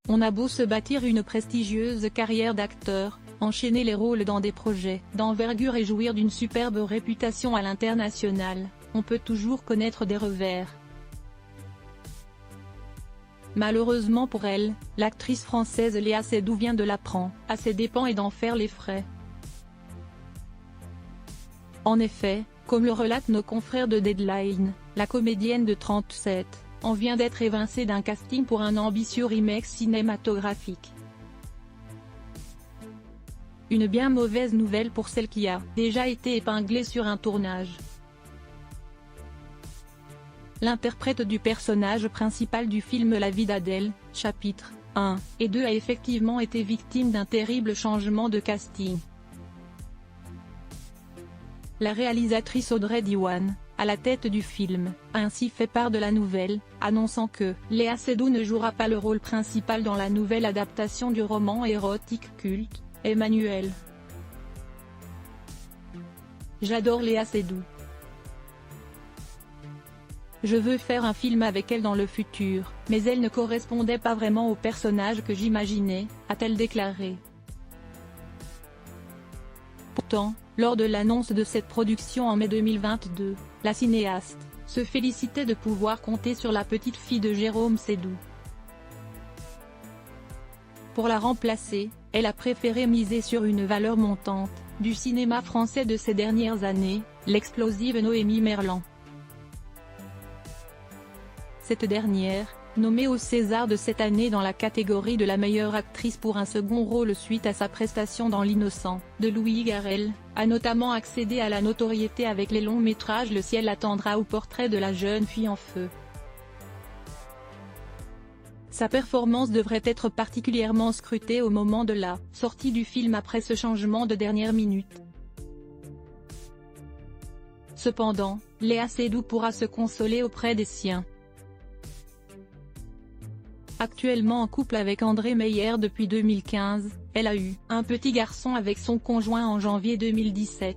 On a beau se bâtir une prestigieuse carrière d'acteur, enchaîner les rôles dans des projets d'envergure et jouir d'une superbe réputation à l'international, on peut toujours connaître des revers. Malheureusement pour elle, l'actrice française Léa Seydoux vient de l'apprendre, à ses dépens et d'en faire les frais. En effet, comme le relatent nos confrères de Deadline, la comédienne de 37 ans vient d'être évincée d'un casting pour un ambitieux remake cinématographique. Une bien mauvaise nouvelle pour celle qui a déjà été épinglée sur un tournage. L'interprète du personnage principal du film La vie d'Adèle, chapitres 1 et 2 a effectivement été victime d'un terrible changement de casting. La réalisatrice Audrey Diwan, à la tête du film, a ainsi fait part de la nouvelle, annonçant que Léa Seydoux ne jouera pas le rôle principal dans la nouvelle adaptation du roman érotique culte, Emmanuel. J'adore Léa Seydoux. Je veux faire un film avec elle dans le futur, mais elle ne correspondait pas vraiment au personnage que j'imaginais, a-t-elle déclaré. Pourtant, lors de l'annonce de cette production en mai 2022, la cinéaste se félicitait de pouvoir compter sur la petite fille de Jérôme Seydoux. Pour la remplacer, elle a préféré miser sur une valeur montante du cinéma français de ces dernières années, l'explosive Noémie Merlan. Cette dernière, nommée au César de cette année dans la catégorie de la meilleure actrice pour un second rôle suite à sa prestation dans L'Innocent, de Louis Garrel, a notamment accédé à la notoriété avec les longs métrages Le ciel attendra ou Portrait de la jeune fille en feu. Sa performance devrait être particulièrement scrutée au moment de la sortie du film après ce changement de dernière minute. Cependant, Léa Seydoux pourra se consoler auprès des siens. Actuellement en couple avec André Meyer depuis 2015, elle a eu un petit garçon avec son conjoint en janvier 2017.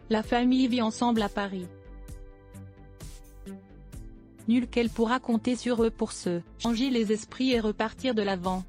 La famille vit ensemble à Paris. Nul qu'elle pourra compter sur eux pour se changer les esprits et repartir de l'avant.